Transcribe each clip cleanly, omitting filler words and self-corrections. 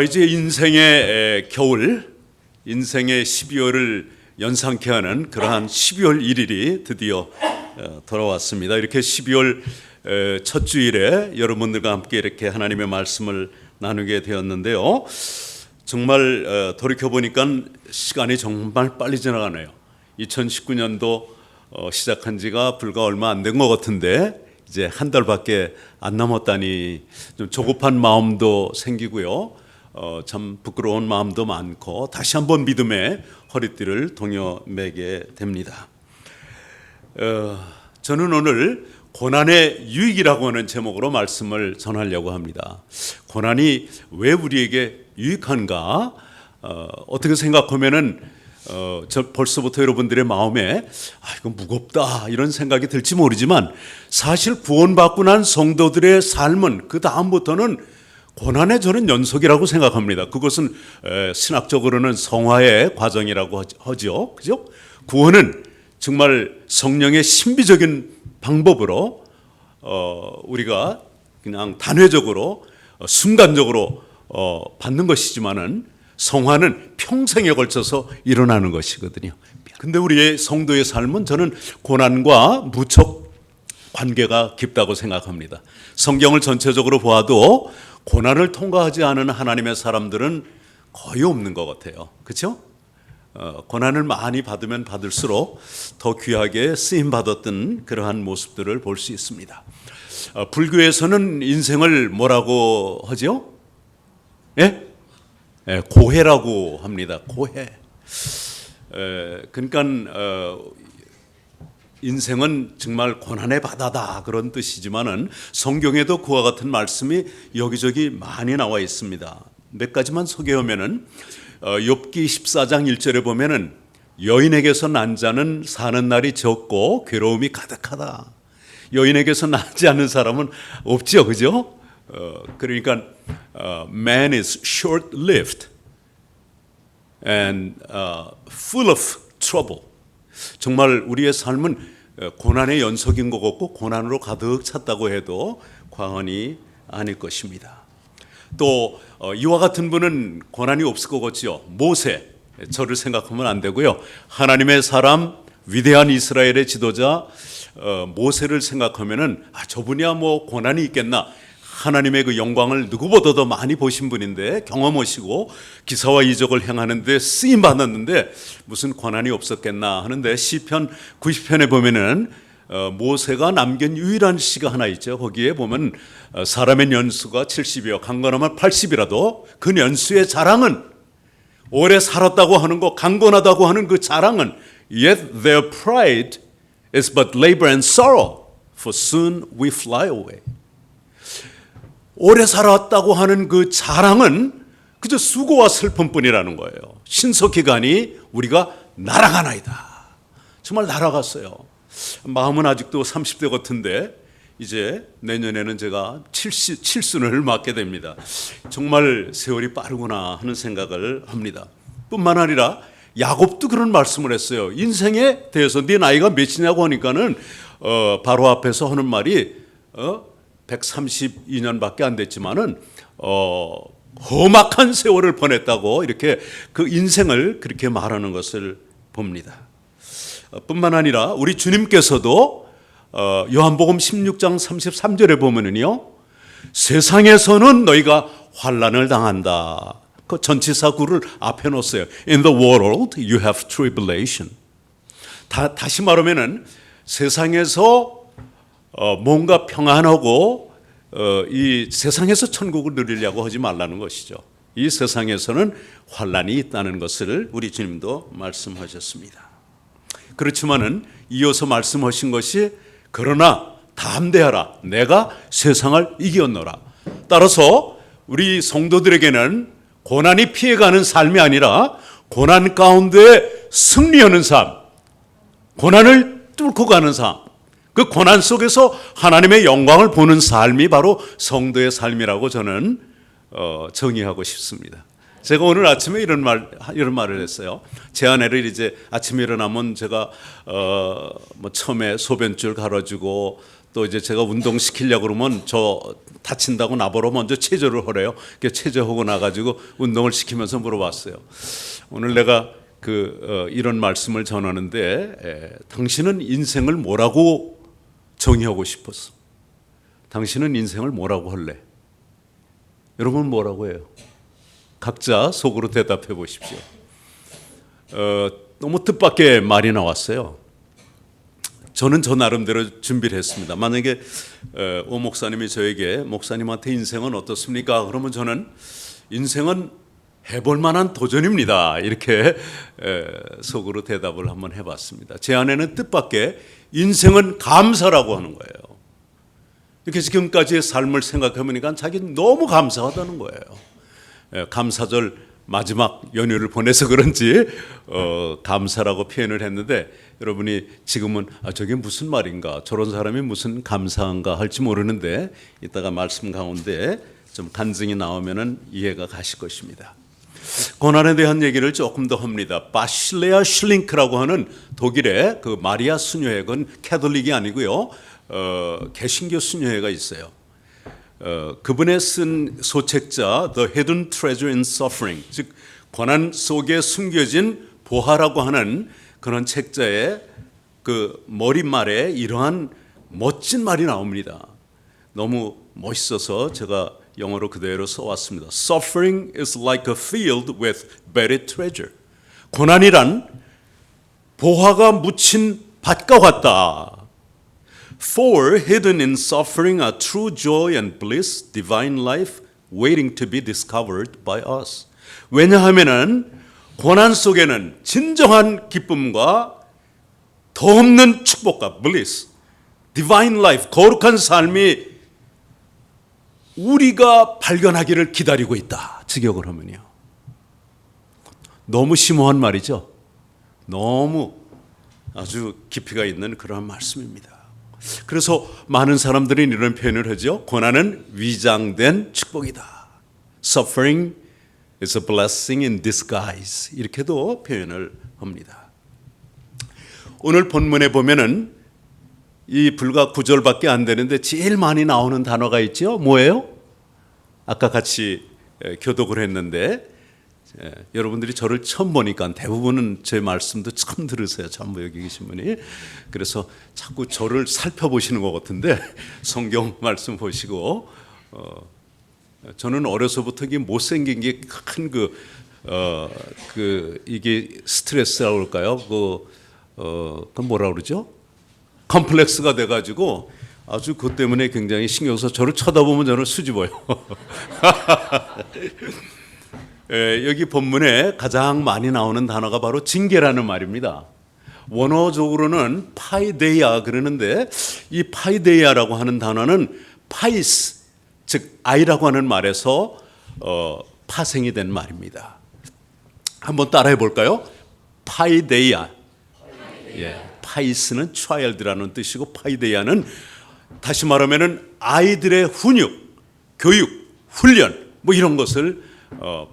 이제 인생의 겨울, 인생의 12월을 연상케 하는 그러한 12월 1일이 드디어 돌아왔습니다. 이렇게 12월 첫 주일에 여러분들과 함께 이렇게 하나님의 말씀을 나누게 되었는데요. 정말 돌이켜보니까 시간이 정말 빨리 지나가네요. 2019년도 시작한 지가 불과 얼마 안 된 것 같은데 이제 한 달밖에 안 남았다니 좀 조급한 마음도 생기고요. 참 부끄러운 마음도 많고 다시 한번 믿음의 허리띠를 동여매게 됩니다. 저는 오늘 고난의 유익이라고 하는 제목으로 말씀을 전하려고 합니다. 고난이 왜 우리에게 유익한가? 어떻게 생각하면은 저 벌써부터 여러분들의 마음에 이거 무겁다 이런 생각이 들지 모르지만 사실 구원받고 난 성도들의 삶은 그 다음부터는 고난의 저는 연속이라고 생각합니다. 그것은 신학적으로는 성화의 과정이라고 하죠. 그죠? 구원은 정말 성령의 신비적인 방법으로 우리가 그냥 단회적으로 순간적으로 받는 것이지만은 성화는 평생에 걸쳐서 일어나는 것이거든요. 근데 우리의 성도의 삶은 저는 고난과 무척 관계가 깊다고 생각합니다. 성경을 전체적으로 보아도 고난을 통과하지 않은 하나님의 사람들은 거의 없는 것 같아요. 그렇죠? 고난을 많이 받으면 받을수록 더 귀하게 쓰임 받았던 그러한 모습들을 볼 수 있습니다. 불교에서는 인생을 뭐라고 하죠? 예? 고해라고 합니다. 고해. 그러니까 인생은 정말 고난의 바다다 그런 뜻이지만은 성경에도 그와 같은 말씀이 여기저기 많이 나와 있습니다. 몇 가지만 소개하면은 욥기 14장 1절에 보면은 여인에게서 난 자는 사는 날이 적고 괴로움이 가득하다. 여인에게서 나지 않는 사람은 없죠, 그죠? 그러니까 man is short-lived and full of trouble. 정말 우리의 삶은 고난의 연속인 것 같고 고난으로 가득 찼다고 해도 과언이 아닐 것입니다. 또 이와 같은 분은 고난이 없을 것 같죠. 모세, 저를 생각하면 안 되고요. 하나님의 사람, 위대한 이스라엘의 지도자 모세를 생각하면은 저분이야 뭐 고난이 있겠나. 하나님의 그 영광을 누구보다도 많이 보신 분인데 경험하시고 기사와 이적을 행하는 데 쓰임 받았는데 무슨 고난이 없었겠나 하는데 시편 90편에 보면은 모세가 남긴 유일한 시가 하나 있죠. 거기에 보면 사람의 연수가 70이요 강건하면 80이라도 그 연수의 자랑은 오래 살았다고 하는 거 강건하다고 하는 그 자랑은 Yet their pride is but labor and sorrow for soon we fly away. 오래 살았다고 하는 그 자랑은 그저 수고와 슬픔뿐이라는 거예요. 신속기간이 우리가 날아가나이다. 정말 날아갔어요. 마음은 아직도 30대 같은데 이제 내년에는 제가 7순을 맞게 됩니다. 정말 세월이 빠르구나 하는 생각을 합니다. 뿐만 아니라 야곱도 그런 말씀을 했어요. 인생에 대해서 네 나이가 몇이냐고 하니까는 바로 앞에서 하는 말이 132년밖에 안 됐지만은 험악한 세월을 보냈다고 이렇게 그 인생을 그렇게 말하는 것을 봅니다. 뿐만 아니라 우리 주님께서도 요한복음 16장 33절에 보면은요. 세상에서는 너희가 환난을 당한다. 그 전치사 구를 앞에 놓았어요. In the world you have tribulation. 다시 말하면은 세상에서 뭔가 평안하고 이 세상에서 천국을 누리려고 하지 말라는 것이죠. 이 세상에서는 환난이 있다는 것을 우리 주님도 말씀하셨습니다. 그렇지만은 이어서 말씀하신 것이 그러나 담대하라 내가 세상을 이겼노라. 따라서 우리 성도들에게는 고난이 피해가는 삶이 아니라 고난 가운데 승리하는 삶, 고난을 뚫고 가는 삶, 그 고난 속에서 하나님의 영광을 보는 삶이 바로 성도의 삶이라고 저는 정의하고 싶습니다. 제가 오늘 아침에 이런 말을 했어요. 제 아내를 이제 아침에 일어나면 제가 뭐 처음에 소변줄 갈아주고 또 이제 제가 운동 시키려고 그러면 저 다친다고 나보러 먼저 체조를 하래요. 체조하고 나가지고 운동을 시키면서 물어봤어요. 오늘 내가 이런 말씀을 전하는데 당신은 인생을 뭐라고 정의하고 싶었어? 당신은 인생을 뭐라고 할래? 여러분 뭐라고 해요? 각자 속으로 대답해 보십시오. 너무 뜻밖의 말이 나왔어요. 저는 저 나름대로 준비를 했습니다. 만약에 오 목사님이 저에게 목사님한테 인생은 어떻습니까? 그러면 저는 인생은 해볼 만한 도전입니다. 이렇게 속으로 대답을 한번 해봤습니다. 제 안에는 뜻밖의 인생은 감사라고 하는 거예요. 이렇게 지금까지의 삶을 생각해보니까 자기는 너무 감사하다는 거예요. 감사절 마지막 연휴를 보내서 그런지 감사라고 표현을 했는데 여러분이 지금은 저게 무슨 말인가, 저런 사람이 무슨 감사한가 할지 모르는데 이따가 말씀 가운데 좀 간증이 나오면은 이해가 가실 것입니다. 고난에 대한 얘기를 조금 더 합니다. 바실레아 슐링크라고 하는 독일의 그 마리아 수녀회, 그건 캐톨릭이 아니고요, 개신교 수녀회가 있어요. 그분의 쓴 소책자 The Hidden Treasure in Suffering, 즉 고난 속에 숨겨진 보화라고 하는 그런 책자의 그 머릿말에 이러한 멋진 말이 나옵니다. 너무 멋있어서 제가 영어로 그대로 써왔습니다. Suffering is like a field with buried treasure. 고난이란 보화가 묻힌 밭과 같다. For hidden in suffering are true joy and bliss, divine life, waiting to be discovered by us. 왜냐하면은 고난 속에는 진정한 기쁨과 더 없는 축복과 bliss, divine life, 거룩한 삶이 우리가 발견하기를 기다리고 있다. 직역을 하면요. 너무 심오한 말이죠. 너무 아주 깊이가 있는 그런 말씀입니다. 그래서 많은 사람들이 이런 표현을 하죠. 고난은 위장된 축복이다. Suffering is a blessing in disguise. 이렇게도 표현을 합니다. 오늘 본문에 보면은 이 불과 9절밖에 안 되는데 제일 많이 나오는 단어가 있죠. 뭐예요? 아까 같이 교독을 했는데 여러분들이 저를 처음 보니까 대부분은 제 말씀도 처음 들으세요. 전부 여기 계신 분이. 그래서 자꾸 저를 살펴보시는 것 같은데 성경 말씀 보시고 저는 어려서부터 이게 못생긴 게 큰 이게 스트레스라고 할까요? 그 뭐라 그러죠? 컴플렉스가 돼가지고 아주 그것 때문에 굉장히 신경 써서 저를 쳐다보면 저는 수줍어요. 여기 본문에 가장 많이 나오는 단어가 바로 징계라는 말입니다. 원어적으로는 파이데이아 그러는데 이 파이데이아라고 하는 단어는 파이스, 즉 아이라고 하는 말에서 파생이 된 말입니다. 한번 따라해 볼까요? 파이데이아. 파이스는 child라는 뜻이고 파이데이아는 다시 말하면은 아이들의 훈육, 교육, 훈련 뭐 이런 것을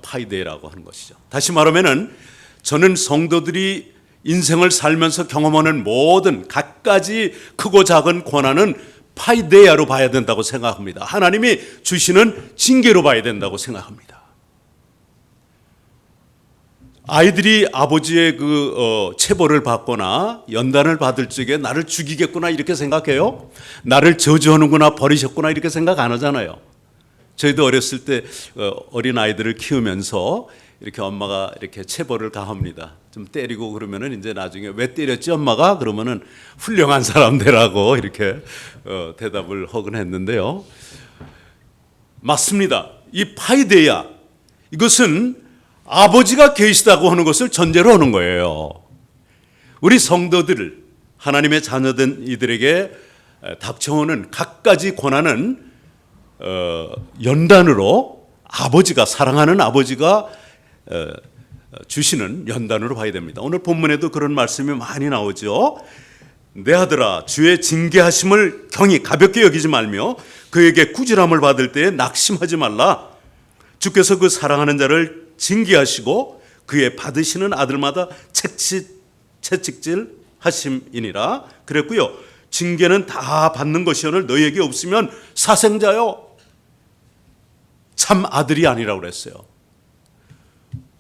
파이데이라고 하는 것이죠. 다시 말하면은 저는 성도들이 인생을 살면서 경험하는 모든 갖가지 크고 작은 고난은 파이데이아로 봐야 된다고 생각합니다. 하나님이 주시는 징계로 봐야 된다고 생각합니다. 아이들이 아버지의 체벌을 받거나 연단을 받을 적에 나를 죽이겠구나 이렇게 생각해요? 나를 저주하는구나, 버리셨구나 이렇게 생각 안 하잖아요. 저희도 어렸을 때 어린 아이들을 키우면서 이렇게 엄마가 이렇게 체벌을 가합니다. 좀 때리고 그러면은 이제 나중에 왜 때렸지 엄마가? 그러면은 훌륭한 사람 되라고 이렇게 대답을 하곤 했는데요. 맞습니다. 이 파이데이아 이것은 아버지가 계시다고 하는 것을 전제로 하는 거예요. 우리 성도들, 하나님의 자녀된 이들에게 닥쳐오는 갖가지 고난은 연단으로 아버지가, 사랑하는 아버지가 주시는 연단으로 봐야 됩니다. 오늘 본문에도 그런 말씀이 많이 나오죠. 내 아들아 주의 징계하심을 경히 가볍게 여기지 말며 그에게 꾸지람을 받을 때에 낙심하지 말라. 주께서 그 사랑하는 자를 징계하시고 그의 받으시는 아들마다 채찍질 하심이니라 그랬고요. 징계는 다 받는 것이오늘 너희에게 없으면 사생자요 참 아들이 아니라고 그랬어요.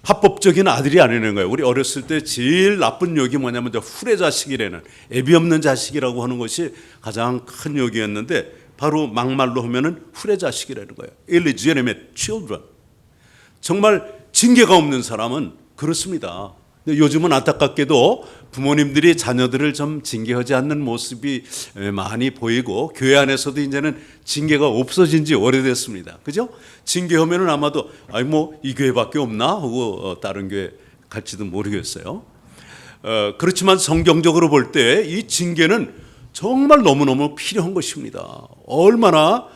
합법적인 아들이 아니라는 거예요. 우리 어렸을 때 제일 나쁜 욕이 뭐냐면 후레 자식이라는, 애비 없는 자식이라고 하는 것이 가장 큰 욕이었는데 바로 막말로 하면은 후레 자식이라는 거예요. illegitimate children. 정말 징계가 없는 사람은 그렇습니다. 근데 요즘은 안타깝게도 부모님들이 자녀들을 좀 징계하지 않는 모습이 많이 보이고 교회 안에서도 이제는 징계가 없어진 지 오래됐습니다. 그죠? 징계하면은 아마도 뭐 이 교회밖에 없나 하고 다른 교회 갈지도 모르겠어요. 그렇지만 성경적으로 볼 때 이 징계는 정말 너무너무 필요한 것입니다. 얼마나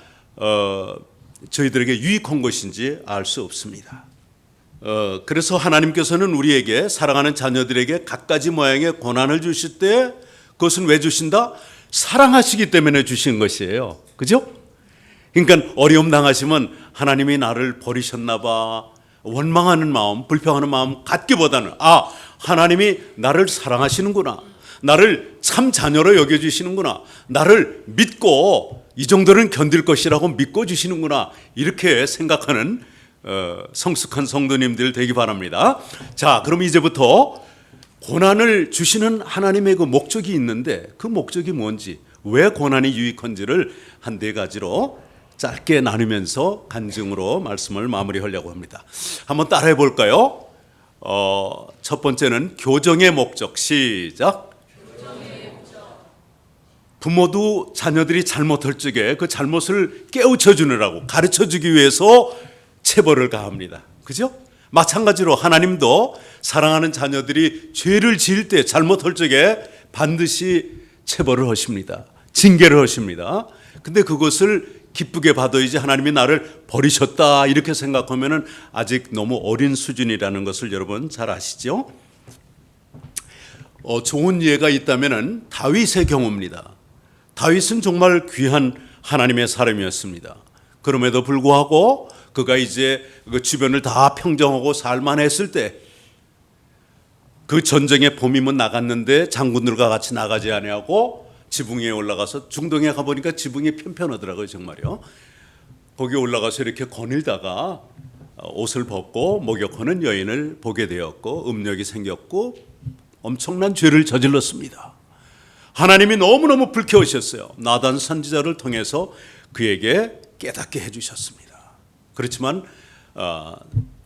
저희들에게 유익한 것인지 알 수 없습니다. 그래서 하나님께서는 우리에게 사랑하는 자녀들에게 갖가지 모양의 고난을 주실 때 그것은 왜 주신다? 사랑하시기 때문에 주신 것이에요. 그죠? 그러니까 어려움 당하시면 하나님이 나를 버리셨나 봐 원망하는 마음, 불평하는 마음 갖기보다는 하나님이 나를 사랑하시는구나, 나를 참 자녀로 여겨주시는구나, 나를 믿고 이 정도는 견딜 것이라고 믿고 주시는구나, 이렇게 생각하는 성숙한 성도님들 되기 바랍니다. 자, 그럼 이제부터 고난을 주시는 하나님의 그 목적이 있는데 그 목적이 뭔지, 왜 고난이 유익한지를 한 4가지로 짧게 나누면서 간증으로 말씀을 마무리하려고 합니다. 한번 따라해 볼까요? 첫 번째는 교정의 목적. 시작. 부모도 자녀들이 잘못할 적에 그 잘못을 깨우쳐 주느라고 가르쳐 주기 위해서 체벌을 가합니다. 그죠? 마찬가지로 하나님도 사랑하는 자녀들이 죄를 지을 때 잘못할 적에 반드시 체벌을 하십니다. 징계를 하십니다. 근데 그것을 기쁘게 받아야지 하나님이 나를 버리셨다 이렇게 생각하면은 아직 너무 어린 수준이라는 것을 여러분 잘 아시죠? 좋은 예가 있다면은 다윗의 경우입니다. 다윗은 정말 귀한 하나님의 사람이었습니다. 그럼에도 불구하고 그가 이제 그 주변을 다 평정하고 살만했을 때 그 전쟁에 봄이면 나갔는데 장군들과 같이 나가지 아니하고 지붕 위에 올라가서 중동에 가보니까 지붕이 편편하더라고요. 정말요. 거기 올라가서 이렇게 거닐다가 옷을 벗고 목욕하는 여인을 보게 되었고 음력이 생겼고 엄청난 죄를 저질렀습니다. 하나님이 너무너무 불쾌하셨어요. 나단 선지자를 통해서 그에게 깨닫게 해주셨습니다. 그렇지만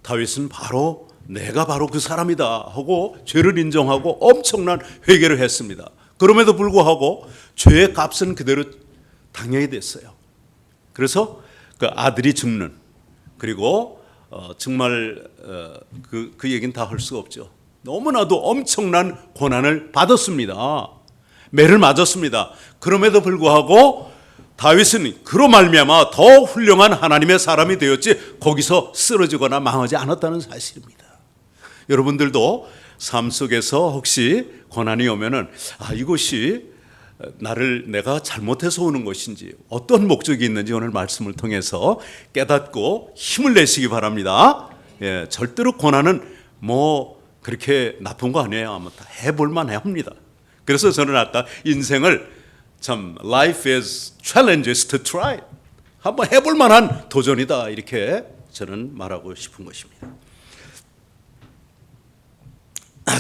다윗은 바로 내가 바로 그 사람이다 하고 죄를 인정하고 엄청난 회개를 했습니다. 그럼에도 불구하고 죄의 값은 그대로 당해야 됐어요. 그래서 그 아들이 죽는, 그리고 정말 그 얘기는 다 할 수가 없죠. 너무나도 엄청난 고난을 받았습니다. 매를 맞았습니다. 그럼에도 불구하고 다윗은 그로 말미암아 더 훌륭한 하나님의 사람이 되었지 거기서 쓰러지거나 망하지 않았다는 사실입니다. 여러분들도 삶 속에서 혹시 고난이 오면은 이것이 나를 내가 잘못해서 오는 것인지 어떤 목적이 있는지 오늘 말씀을 통해서 깨닫고 힘을 내시기 바랍니다. 절대로 고난은 뭐 그렇게 나쁜 거 아니에요. 아마 다 해볼만 합니다. 그래서 저는 아까 인생을 참 life is challenges to try, 한번 해볼 만한 도전이다 이렇게 저는 말하고 싶은 것입니다.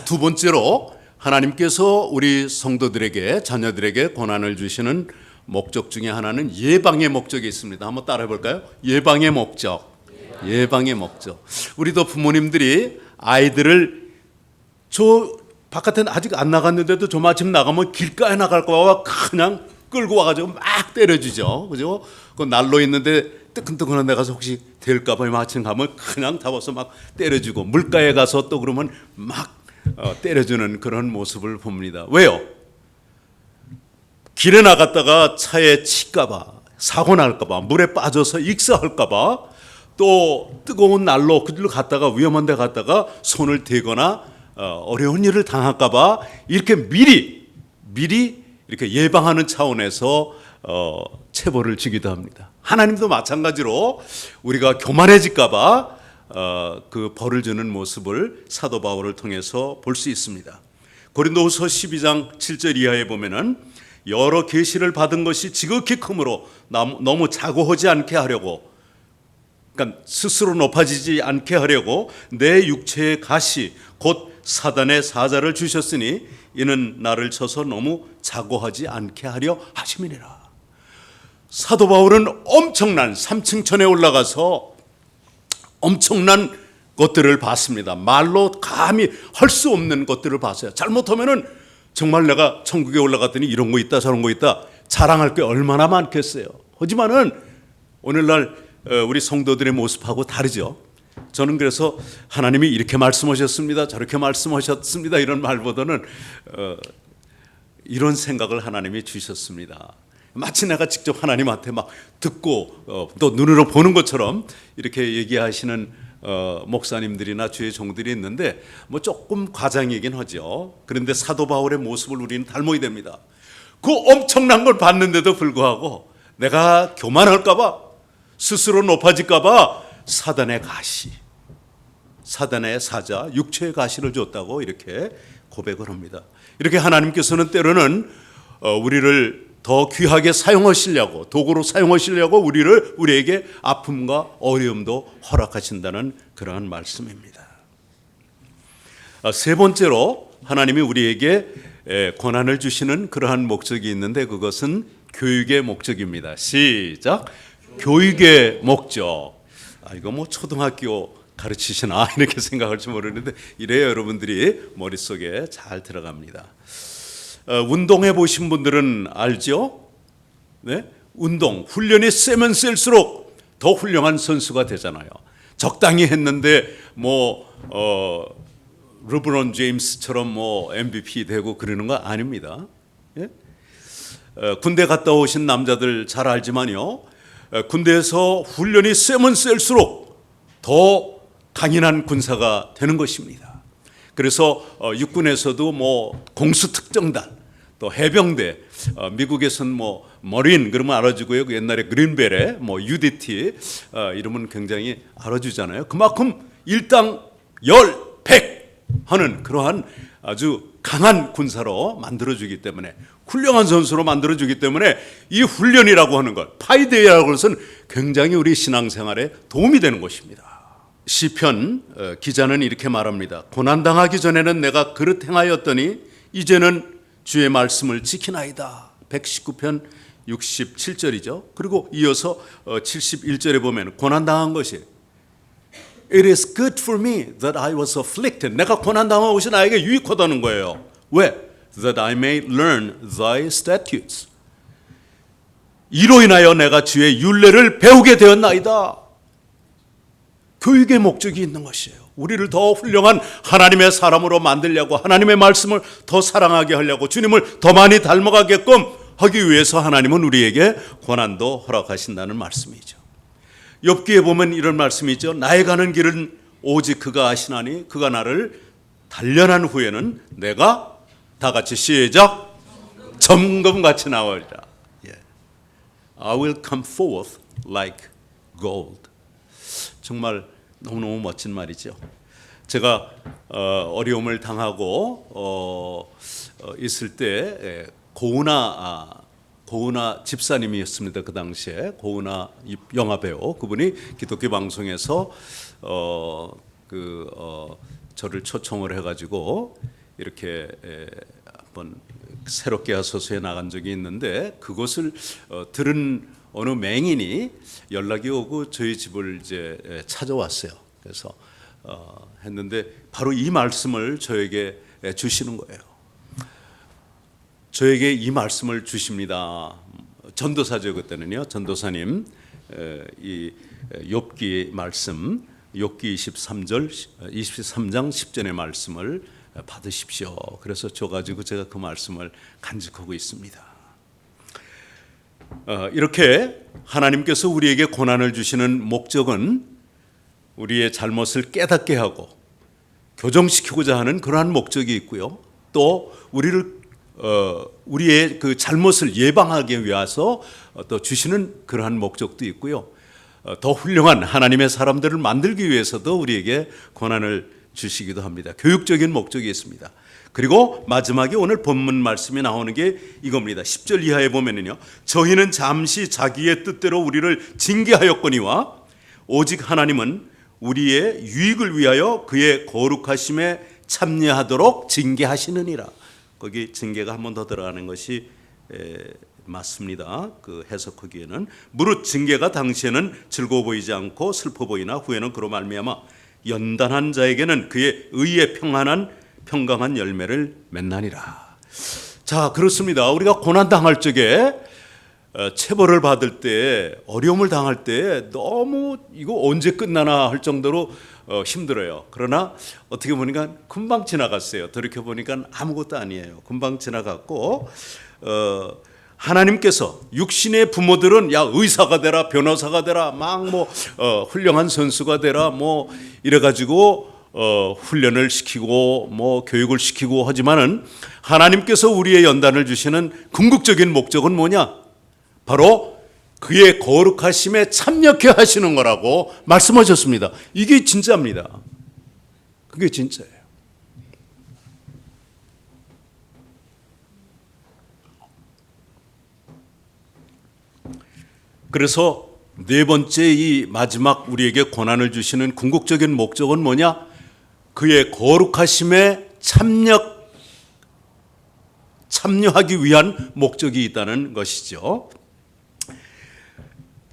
두 번째로 하나님께서 우리 성도들에게 자녀들에게 고난을 주시는 목적 중에 하나는 예방의 목적이 있습니다. 한번 따라해 볼까요? 예방의 목적. 예방의 목적. 우리도 부모님들이 아이들을 바깥에 아직 안 나갔는데도 좀 아침 나가면 길가에 나갈까 봐 그냥 끌고 와가지고 막 때려주죠. 그죠? 그 난로 있는데 뜨끈뜨끈한 데 가서 혹시 될까 봐 마침 가면 그냥 잡아서 막 때려주고, 물가에 가서 또 그러면 막 때려주는 그런 모습을 봅니다. 왜요? 길에 나갔다가 차에 칠까 봐, 사고 날까 봐, 물에 빠져서 익사할까 봐, 또 뜨거운 난로 그들로 갔다가 위험한 데 갔다가 손을 대거나 어려운 일을 당할까 봐 이렇게 미리 이렇게 예방하는 차원에서 체벌을 주기도 합니다. 하나님도 마찬가지로 우리가 교만해질까 봐 그 벌을 주는 모습을 사도 바울을 통해서 볼 수 있습니다. 고린도후서 12장 7절 이하에 보면은 여러 계시를 받은 것이 지극히 크므로 너무 자고하지 않게 하려고, 그러니까 스스로 높아지지 않게 하려고 내 육체의 가시 곧 사단의 사자를 주셨으니 이는 나를 쳐서 너무 자고하지 않게 하려 하심이니라. 사도 바울은 엄청난 3층천에 올라가서 엄청난 것들을 봤습니다. 말로 감히 할 수 없는 것들을 봤어요. 잘못하면은 정말 내가 천국에 올라갔더니 이런 거 있다 저런 거 있다 자랑할 게 얼마나 많겠어요. 하지만은 오늘날 우리 성도들의 모습하고 다르죠. 저는 그래서 하나님이 이렇게 말씀하셨습니다, 저렇게 말씀하셨습니다 이런 말보다는 이런 생각을 하나님이 주셨습니다. 마치 내가 직접 하나님한테 막 듣고 또 눈으로 보는 것처럼 이렇게 얘기하시는 목사님들이나 주의 종들이 있는데 뭐 조금 과장이긴 하죠. 그런데 사도 바울의 모습을 우리는 닮아야 됩니다. 그 엄청난 걸 봤는데도 불구하고 내가 교만할까 봐, 스스로 높아질까 봐 사단의 가시, 사단의 사자, 육체의 가시를 줬다고 이렇게 고백을 합니다. 이렇게 하나님께서는 때로는 우리를 더 귀하게 사용하시려고, 도구로 사용하시려고 우리에게 아픔과 어려움도 허락하신다는 그러한 말씀입니다. 세 번째로 하나님이 우리에게 권한을 주시는 그러한 목적이 있는데 그것은 교육의 목적입니다. 시작. 교육의 목적. 이거 뭐 초등학교 가르치시나 이렇게 생각할지 모르는데 이래야 여러분들이 머릿속에 잘 들어갑니다. 운동해 보신 분들은 알죠? 네? 운동, 훈련이 세면 셀수록 더 훌륭한 선수가 되잖아요. 적당히 했는데 르브론 제임스처럼 MVP 되고 그러는 거 아닙니다. 예? 군대 갔다 오신 남자들 잘 알지만요. 군대에서 훈련이 세면 셀수록 더 강인한 군사가 되는 것입니다. 그래서 육군에서도 공수특정단, 또 해병대, 미국에서는 머린 그러면 알아주고요. 그 옛날에 그린베레, UDT 이러면 굉장히 알아주잖아요. 그만큼 일당 100 하는 그러한 아주 강한 군사로 만들어주기 때문에, 훌륭한 선수로 만들어주기 때문에 이 훈련이라고 하는 것, 파이데이라고 하는 것은 굉장히 우리 신앙생활에 도움이 되는 것입니다. 시편 기자는 이렇게 말합니다. 고난당하기 전에는 내가 그릇 행하였더니 이제는 주의 말씀을 지키나이다. 119편 67절이죠. 그리고 이어서 71절에 보면 고난당한 것이 It is good for me that I was afflicted. 내가 고난당한 것이 나에게 유익하다는 거예요. 왜? That I may learn thy statutes. 이로 인하여 내가 주의 율례를 배우게 되었나이다. 교육의 목적이 있는 것이에요. 우리를 더 훌륭한 하나님의 사람으로 만들려고, 하나님의 말씀을 더 사랑하게 하려고, 주님을 더 많이 닮아가게끔 하기 위해서 하나님은 우리에게 고난도 허락하신다는 말씀이죠. 욥기에 보면 이런 말씀이 있죠. 나의 가는 길은 오직 그가 아시나니 그가 나를 단련한 후에는 내가 다 같이 시작 점검같이 나오리라. I will come forth like gold. 정말 너무너무 멋진 말이죠. 제가 어려움을 당하고 있을 때 고은아 집사님이었습니다. 그 당시에 고은아 영화배우 그분이 기독교 방송에서 저를 초청을 해가지고 이렇게 한번 새롭게 하소서에 나간 적이 있는데 그것을 들은 어느 맹인이 연락이 오고 저희 집을 이제 찾아왔어요. 그래서 했는데 바로 이 말씀을 저에게 주시는 거예요. 저에게 이 말씀을 주십니다. 전도사죠 그때는요. 전도사님 이 욥기 말씀, 욥기 23장 10절의 말씀을 받으십시오. 그래서 줘가지고 제가 그 말씀을 간직하고 있습니다. 이렇게 하나님께서 우리에게 고난을 주시는 목적은 우리의 잘못을 깨닫게 하고 교정시키고자 하는 그러한 목적이 있고요. 또 우리의 그 잘못을 예방하기 위해서 또 주시는 그러한 목적도 있고요. 더 훌륭한 하나님의 사람들을 만들기 위해서도 우리에게 고난을 주시기도 합니다. 교육적인 목적이 있습니다. 그리고 마지막에 오늘 본문 말씀이 나오는 게 이겁니다. 10절 이하에 보면은요, 저희는 잠시 자기의 뜻대로 우리를 징계하였거니와 오직 하나님은 우리의 유익을 위하여 그의 거룩하심에 참여하도록 징계하시느니라. 거기 징계가 한 번 더 들어가는 것이 맞습니다. 그 해석하기에는 무릇 징계가 당시에는 즐거워 보이지 않고 슬퍼 보이나 후에는 그로 말미암아 연단한 자에게는 그의 의의 평강한 열매를 맺나니라. 자, 그렇습니다. 우리가 고난 당할 적에 체벌을 받을 때, 어려움을 당할 때 너무 이거 언제 끝나나 할 정도로 힘들어요. 그러나 어떻게 보니까 금방 지나갔어요. 돌이켜 보니까 아무것도 아니에요. 금방 지나갔고, 하나님께서 육신의 부모들은 야 의사가 되라, 변호사가 되라, 막 뭐 훌륭한 선수가 되라, 뭐 이래가지고 훈련을 시키고 뭐 교육을 시키고 하지만은 하나님께서 우리의 연단을 주시는 궁극적인 목적은 뭐냐? 바로 그의 거룩하심에 참여케 하시는 거라고 말씀하셨습니다. 이게 진짜입니다. 그게 진짜예요. 그래서 네 번째 이 마지막 우리에게 고난을 주시는 궁극적인 목적은 뭐냐? 그의 거룩하심에 참여하기 위한 목적이 있다는 것이죠.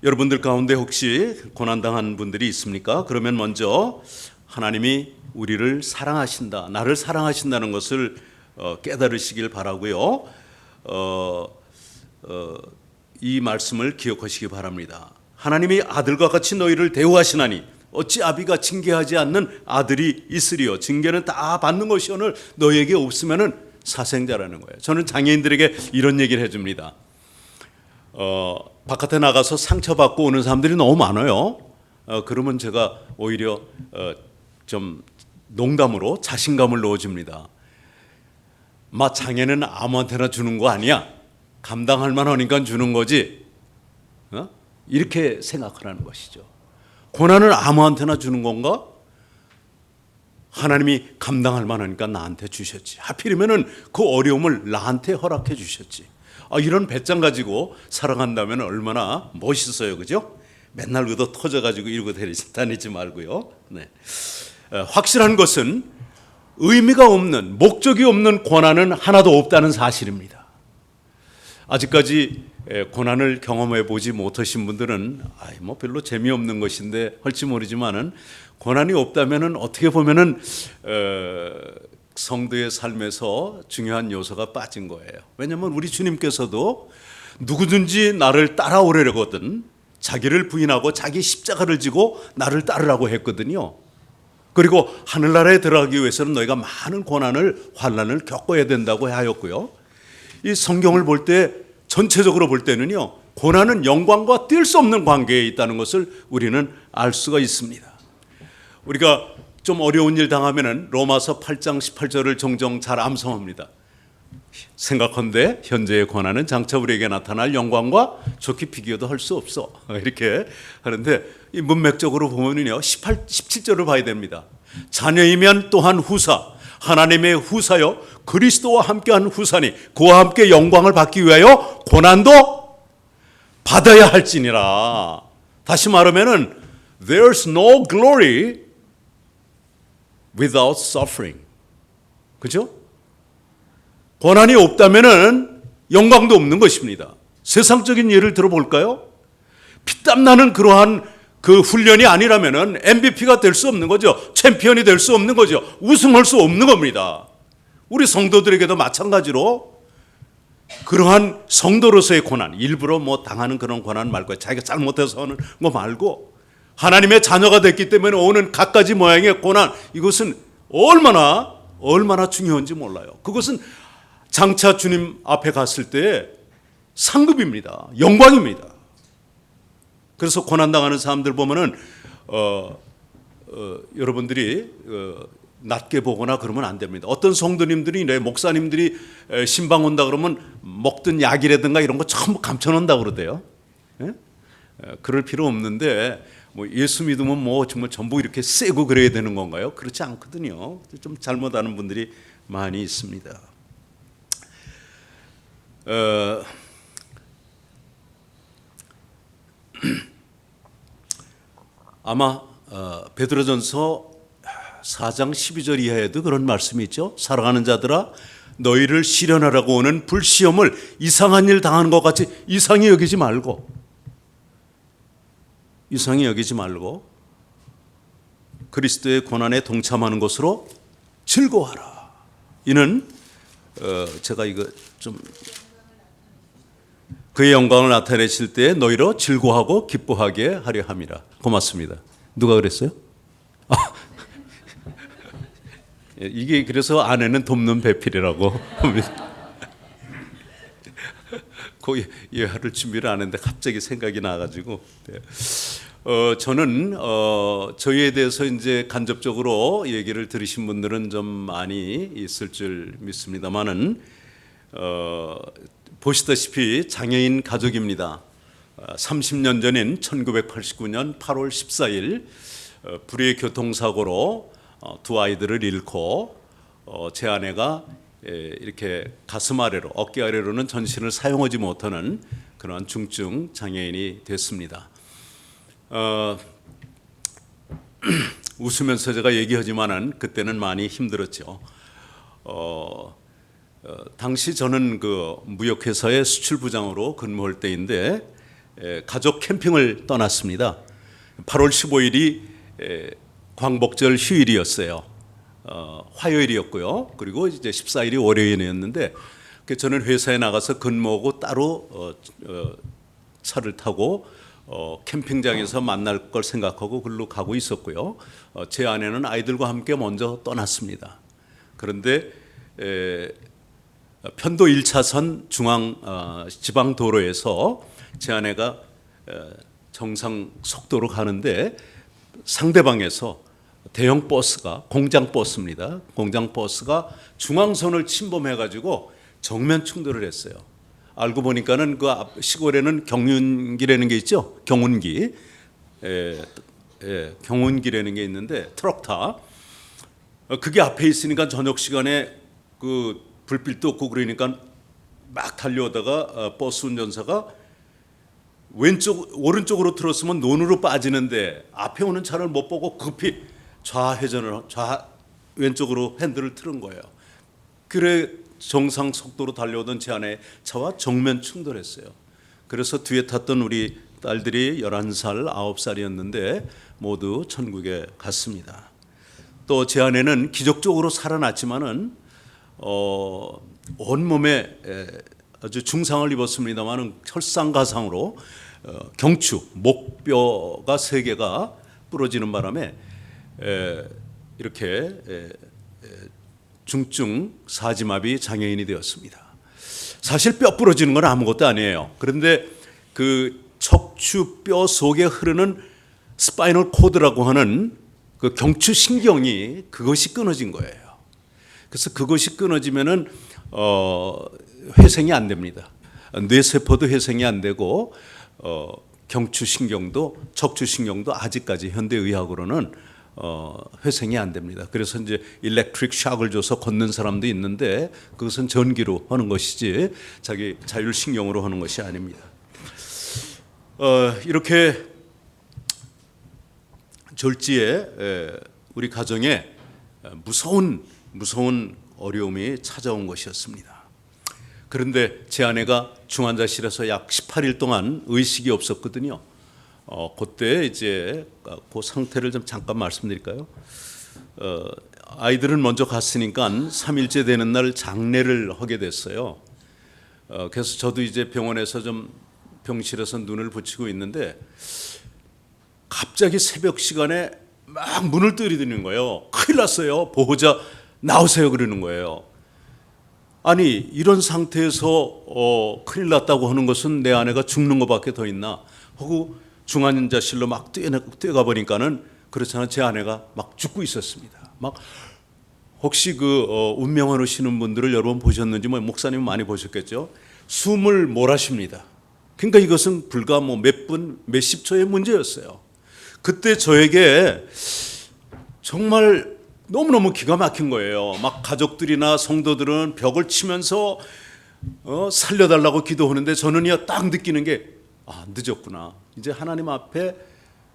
여러분들 가운데 혹시 고난당한 분들이 있습니까? 그러면 먼저 하나님이 우리를 사랑하신다, 나를 사랑하신다는 것을 깨달으시길 바라고요. 이 말씀을 기억하시기 바랍니다. 하나님이 아들과 같이 너희를 대우하시나니 어찌 아비가 징계하지 않는 아들이 있으리요. 징계는 다 받는 것이오늘 너희에게 없으면은 사생자라는 거예요. 저는 장애인들에게 이런 얘기를 해줍니다. 바깥에 나가서 상처받고 오는 사람들이 너무 많아요. 그러면 제가 오히려 좀 농담으로 자신감을 넣어줍니다. 장애는 아무한테나 주는 거 아니야. 감당할 만하니까 주는 거지. 이렇게 생각하라는 것이죠. 고난을 아무한테나 주는 건가? 하나님이 감당할 만하니까 나한테 주셨지. 하필이면은 그 어려움을 나한테 허락해 주셨지. 이런 배짱 가지고 살아간다면 얼마나 멋있어요, 그죠? 맨날 그도 터져가지고 이러고 다니지 말고요. 네. 확실한 것은 의미가 없는, 목적이 없는 고난은 하나도 없다는 사실입니다. 아직까지 고난을 경험해 보지 못하신 분들은 뭐 별로 재미없는 것인데 할지 모르지만은 고난이 없다면은 어떻게 보면은 성도의 삶에서 중요한 요소가 빠진 거예요. 왜냐하면 우리 주님께서도 누구든지 나를 따라오려거든 자기를 부인하고 자기 십자가를 지고 나를 따르라고 했거든요. 그리고 하늘나라에 들어가기 위해서는 너희가 많은 고난을, 환난을 겪어야 된다고 하였고요. 이 성경을 볼 때 전체적으로 볼 때는요, 고난은 영광과 뗄 수 없는 관계에 있다는 것을 우리는 알 수가 있습니다. 우리가 좀 어려운 일 당하면은 로마서 8장 18절을 종종 잘 암송합니다. 생각한데 현재의 고난은 장차 우리에게 나타날 영광과 좋게 비교도 할 수 없어. 이렇게 하는데 이 문맥적으로 보면은요 17절을 봐야 됩니다. 자녀이면 또한 후사, 하나님의 후사요 그리스도와 함께한 후사니 그와 함께 영광을 받기 위하여 고난도 받아야 할지니라. 다시 말하면은 there's no glory without suffering. 그죠? 고난이 없다면은 영광도 없는 것입니다. 세상적인 예를 들어볼까요? 피땀 나는 그러한 그 훈련이 아니라면은 MVP가 될 수 없는 거죠. 챔피언이 될 수 없는 거죠. 우승할 수 없는 겁니다. 우리 성도들에게도 마찬가지로 그러한 성도로서의 고난, 일부러 뭐 당하는 그런 고난 말고 자기가 잘못해서 하는 거 말고 하나님의 자녀가 됐기 때문에 오는 갖가지 모양의 고난, 이것은 얼마나 중요한지 몰라요. 그것은 장차 주님 앞에 갔을 때 상급입니다. 영광입니다. 그래서 고난당하는 사람들 보면은 여러분들이 낮게 보거나 그러면 안 됩니다. 어떤 성도님들이 목사님들이 신방 온다 그러면 먹던 약이라든가 이런 거 전부 감춰놓는다 그러대요. 예? 그럴 필요 없는데 뭐 예수 믿으면 뭐 정말 전부 이렇게 세고 그래야 되는 건가요? 그렇지 않거든요. 좀 잘못 아는 분들이 많이 있습니다. 아마 베드로전서 4장 12절 이하에도 그런 말씀이 있죠. 사랑하는 자들아 너희를 시련하라고 오는 불시험을 이상한 일 당하는 것 같이 이상히 여기지 말고 그리스도의 고난에 동참하는 것으로 즐거워하라. 이는 제가 이거 좀 그의 영광을 나타내실 때 너희로 즐거워하고 기뻐하게 하려 함이라. 고맙습니다. 누가 그랬어요? 이게 그래서 아내는 돕는 배필이라고 합니다. 그 예화를 준비를 안 했는데 갑자기 생각이 나가지고 저는 저희에 대해서 이제 간접적으로 얘기를 들으신 분들은 좀 많이 있을 줄 믿습니다만은 보시다시피 장애인 가족입니다. 30년 전인 1989년 8월 14일 불의의 교통사고로 두 아이들을 잃고 제 아내가 이렇게 가슴 아래로 어깨 아래로는 전신을 사용하지 못하는 그런 중증 장애인이 됐습니다. 웃으면서 제가 얘기하지만은 그때는 많이 힘들었죠. 당시 저는 그 무역회사의 수출부장으로 근무할 때인데 가족 캠핑을 떠났습니다. 8월 15일이 광복절 휴일이었어요. 화요일이었고요. 그리고 이제 14일이 월요일이었는데 저는 회사에 나가서 근무하고 따로 차를 타고 캠핑장에서 만날 걸 생각하고 글로 가고 있었고요. 제 아내는 아이들과 함께 먼저 떠났습니다. 그런데 편도 1차선 중앙 지방 도로에서 제 아내가 정상 속도로 가는데 상대방에서 대형 버스가 공장 버스입니다. 공장 버스가 중앙선을 침범해가지고 정면 충돌을 했어요. 알고 보니까는 그 시골에는 경운기라는 게 있죠. 경운기, 경운기라는 게 있는데 트럭타. 그게 앞에 있으니까 저녁 시간에 그 불빛도 없고 그러니까 막 달려오다가 버스 운전사가 오른쪽으로 틀었으면 논으로 빠지는데 앞에 오는 차를 못 보고 급히 왼쪽으로 핸들을 틀은 거예요. 그래 정상 속도로 달려오던 제 아내의 차와 정면 충돌했어요. 그래서 뒤에 탔던 우리 딸들이 11살, 9살이었는데 모두 천국에 갔습니다. 또 제 아내는 기적적으로 살아났지만은 온몸에 아주 중상을 입었습니다만은 혈상가상으로 경추, 목뼈가 3개가 부러지는 바람에 이렇게 중증 사지마비 장애인이 되었습니다. 사실 뼈 부러지는 건 아무것도 아니에요. 그런데 그 척추뼈 속에 흐르는 스파이널 코드라고 하는 그 경추 신경이 그것이 끊어진 거예요. 그래서 그것이 끊어지면은 회생이 안 됩니다. 뇌세포도 회생이 안 되고 경추신경도 척추신경도 아직까지 현대의학으로는 회생이 안 됩니다. 그래서 이제 일렉트릭 샥을 줘서 걷는 사람도 있는데 그것은 전기로 하는 것이지 자기 자율신경으로 하는 것이 아닙니다. 이렇게 졸지에 우리 가정에 무서운 어려움이 찾아온 것이었습니다. 그런데 제 아내가 중환자실에서 약 18일 동안 의식이 없었거든요. 그때 이제 그 상태를 좀 잠깐 말씀드릴까요? 아이들은 먼저 갔으니까 3일째 되는 날 장례를 하게 됐어요. 그래서 저도 이제 병원에서 좀 병실에서 눈을 붙이고 있는데 갑자기 새벽 시간에 막 문을 두드리는 거예요. 큰일 났어요. 보호자 나오세요 그러는 거예요. 아니 이런 상태에서 큰일 났다고 하는 것은 내 아내가 죽는 것밖에 더 있나 하고 중환자실로 막 뛰어가 보니까는 그렇잖아요. 제 아내가 막 죽고 있었습니다. 막 혹시 그 운명을 오시는 분들을 여러분 보셨는지 뭐 목사님 많이 보셨겠죠. 숨을 몰아쉽니다. 그러니까 이것은 불과 뭐 몇 분, 몇십 초의 문제였어요. 그때 저에게 정말 너무너무 기가 막힌 거예요. 막 가족들이나 성도들은 벽을 치면서 살려달라고 기도하는데 저는요 딱 느끼는 게 늦었구나. 이제 하나님 앞에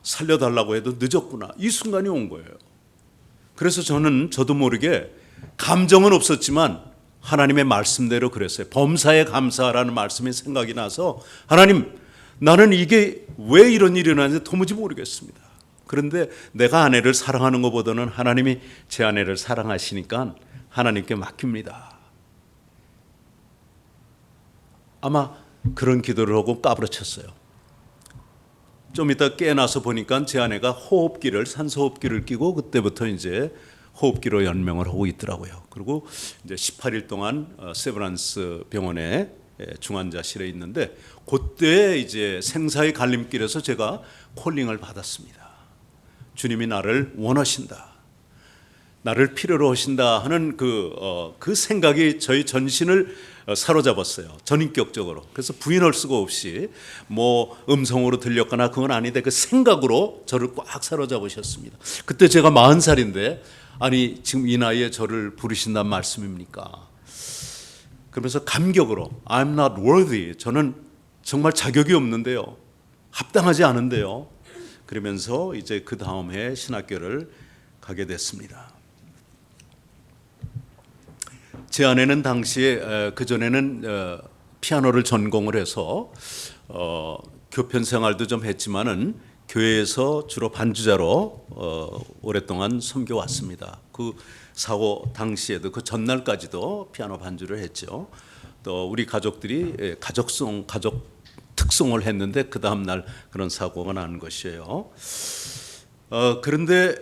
살려달라고 해도 늦었구나. 이 순간이 온 거예요. 그래서 저도 모르게 감정은 없었지만 하나님의 말씀대로 그랬어요. 범사에 감사라는 말씀이 생각이 나서 하나님, 나는 이게 왜 이런 일이 일어나는지 도무지 모르겠습니다. 그런데 내가 아내를 사랑하는 것보다는 하나님이 제 아내를 사랑하시니까 하나님께 맡깁니다. 아마 그런 기도를 하고 까부러쳤어요. 좀 이따 깨어나서 보니까 제 아내가 산소호흡기를 끼고 그때부터 이제 호흡기로 연명을 하고 있더라고요. 그리고 이제 18일 동안 세브란스 병원에 중환자실에 있는데 그때 이제 생사의 갈림길에서 제가 콜링을 받았습니다. 주님이 나를 원하신다, 나를 필요로 하신다 하는 그 생각이 저희 전신을 사로잡았어요. 전인격적으로. 그래서 부인할 수가 없이 뭐 음성으로 들렸거나 그건 아닌데 그 생각으로 저를 꽉 사로잡으셨습니다. 그때 제가 40살인데 아니 지금 이 나이에 저를 부르신단 말씀입니까? 그러면서 감격으로 I'm not worthy. 저는 정말 자격이 없는데요. 합당하지 않은데요. 그러면서 이제 그 다음 해 신학교를 가게 됐습니다. 제 아내는 당시에 그전에는 피아노를 전공을 해서 교편 생활도 좀 했지만은 교회에서 주로 반주자로 오랫동안 섬겨왔습니다. 그 사고 당시에도 그 전날까지도 피아노 반주를 했죠. 또 우리 가족들이 가족 특송을 했는데 그 다음 날 그런 사고가 난 것이에요. 그런데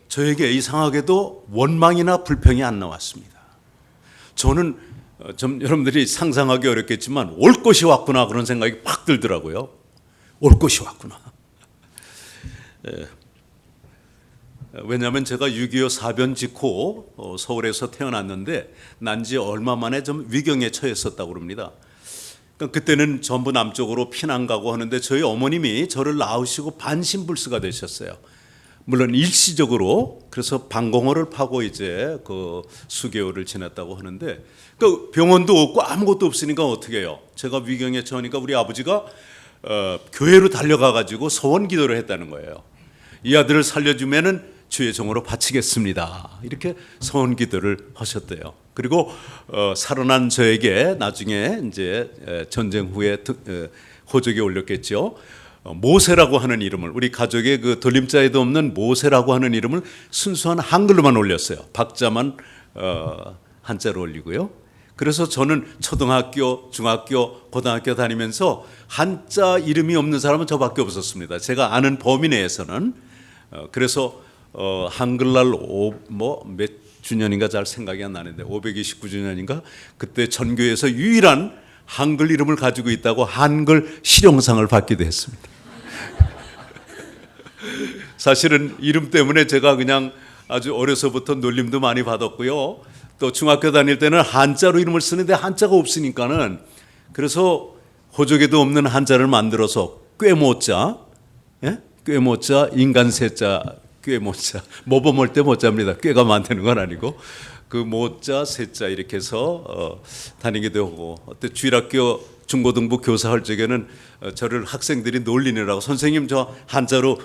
저에게 이상하게도 원망이나 불평이 안 나왔습니다. 저는 좀 여러분들이 상상하기 어렵겠지만 올 것이 왔구나 그런 생각이 팍 들더라고요. 올 것이 왔구나. 왜냐하면 제가 6.25 사변 직후 서울에서 태어났는데 난 지 얼마 만에 좀 위경에 처했었다고 그럽니다. 그때는 전부 남쪽으로 피난 가고 하는데 저희 어머님이 저를 낳으시고 반신불수가 되셨어요. 물론 일시적으로. 그래서 방공호를 파고 이제 그 수개월을 지냈다고 하는데 그 병원도 없고 아무것도 없으니까 어떻게 해요? 제가 위경에 처하니까 우리 아버지가 교회로 달려가 가지고 소원 기도를 했다는 거예요. 이 아들을 살려주면은 주의 종으로 바치겠습니다. 이렇게 소원 기도를 하셨대요. 그리고 살아난 저에게 나중에 이제 전쟁 후에 호적에 올렸겠죠. 모세라고 하는 이름을, 우리 가족의 그 돌림자에도 없는 모세라고 하는 이름을 순수한 한글로만 올렸어요. 박자만 한자로 올리고요. 그래서 저는 초등학교, 중학교, 고등학교 다니면서 한자 이름이 없는 사람은 저밖에 없었습니다. 제가 아는 범위 내에서는. 그래서 한글날 몇 주년인가 잘 생각이 안 나는데 529주년인가 그때 전교에서 유일한 한글 이름을 가지고 있다고 한글 실용상을 받기도 했습니다. 사실은 이름 때문에 제가 그냥 아주 어려서부터 놀림도 많이 받았고요. 또 중학교 다닐 때는 한자로 이름을 쓰는데 한자가 없으니까는 그래서 호적에도 없는 한자를 만들어서 꾀모자, 꾀모자, 인간세자, 꾀모자, 모범할 때 모자입니다. 꾀가 많다는 건 아니고 그 모자, 세자 이렇게 해서 다니기도 하고 어때 주일학교 중고등부 교사할 적에는 저를 학생들이 놀리느라고 선생님 저 한자로